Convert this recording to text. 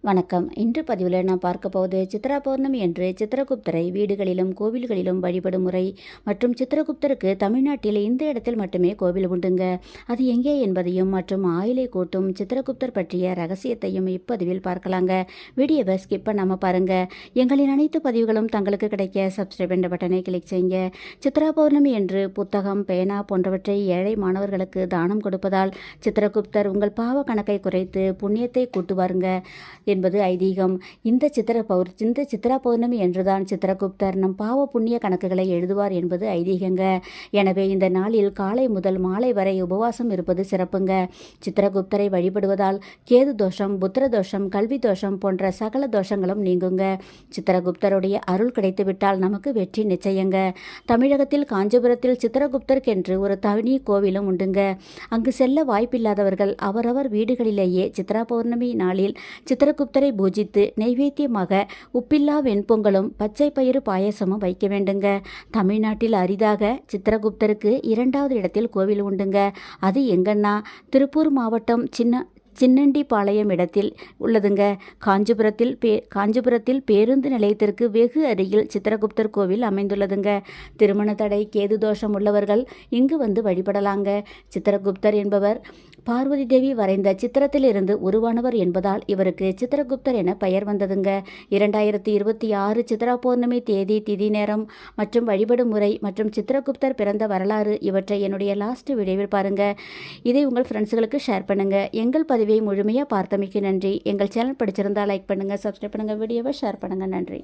வணக்கம். இன்று பதிவில் நான் பார்க்க போவது சித்ரா பௌர்ணமி என்று சித்திரகுப்தரை வீடுகளிலும் கோவில்களிலும் வழிபடும் முறை மற்றும் சித்திரகுப்தருக்கு தமிழ்நாட்டில் இந்த இடத்தில் மட்டுமே கோவில் உண்டுங்க. அது எங்கே என்பதையும் மற்றும் ஆயிலை கூட்டும் சித்திரகுப்தர் பற்றிய ரகசியத்தையும் இப்பதிவில் பார்க்கலாங்க. வீடியோவை ஸ்கிப் பண்ணாமல் பாருங்க. எங்களின் அனைத்து பதிவுகளும் தங்களுக்கு கிடைக்க சப்ஸ்கிரைப் என்ற பட்டனை கிளிக் செய்யுங்க. சித்ரா பௌர்ணமி என்று புத்தகம், பேனா போன்றவற்றை ஏழை மாணவர்களுக்கு தானம் கொடுப்பதால் சித்திரகுப்தர் உங்கள் பாவ கணக்கை குறைத்து புண்ணியத்தை கூட்டுவாருங்க என்பது ஐதீகம். இந்த சித்ரா பௌர்ணமி என்றுதான் சித்திரகுப்தர் நம் பாவ புண்ணிய கணக்குகளை எழுதுவார் என்பது ஐதீகங்க. எனவே இந்த நாளில் காலை முதல் மாலை வரை உபவாசம் இருப்பது சிறப்புங்க. சித்திரகுப்தரை வழிபடுவதால் கேது தோஷம், புத்திர தோஷம், கல்வி தோஷம் போன்ற சகல தோஷங்களும் நீங்குங்க. சித்திரகுப்தருடைய அருள் கிடைத்துவிட்டால் நமக்கு வெற்றி நிச்சயங்க. தமிழகத்தில் காஞ்சிபுரத்தில் சித்திரகுப்தருக்கென்று ஒரு தனி கோவிலும் உண்டுங்க. அங்கு செல்ல வாய்ப்பில்லாதவர்கள் அவரவர் வீடுகளிலேயே சித்ரா பௌர்ணமி நாளில் சித்திரகுப்தரை பூஜித்து நைவேத்தியமாக உப்பில்லா வெண்பொங்கலும் பச்சை பயிறு பாயசமும் வைக்க வேண்டுங்க. தமிழ்நாட்டில் அரிதாக சித்திரகுப்தருக்கு 2வது இடத்தில் கோவில் உண்டுங்க. அது எங்கன்னா திருப்பூர் மாவட்டம் சின்னண்டிபாளையம் இடத்தில் உள்ளதுங்க. காஞ்சிபுரத்தில் பேருந்து நிலையத்திற்கு வெகு அருகில் சித்திரகுப்தர் கோவில் அமைந்துள்ளதுங்க. திருமண தடை, கேது தோஷம் உள்ளவர்கள் இங்கு வந்து வழிபடலாங்க. சித்திரகுப்தர் என்பவர் பார்வதி தேவி வரைந்த சித்திரத்திலிருந்து உருவானவர் என்பதால் இவருக்கு சித்திரகுப்தர் என பெயர் வந்ததுங்க. 2026 சித்ரா பௌர்ணமி தேதி, திதி, நேரம் மற்றும் வழிபடும் முறை மற்றும் சித்திரகுப்தர் பிறந்த வரலாறு இவற்றை என்னுடைய லாஸ்ட் வீடியோவில் பாருங்க. இதை உங்கள் ஃப்ரெண்ட்ஸுகளுக்கு ஷேர் பண்ணுங்க. எங்கள் பதிவை முழுமையாக பார்த்தமைக்கு நன்றி. எங்கள் சேனல் பிடிச்சிருந்தால் லைக் பண்ணுங்க, சப்ஸ்கிரைப் பண்ணுங்க, வீடியோவை ஷேர் பண்ணுங்க. நன்றி.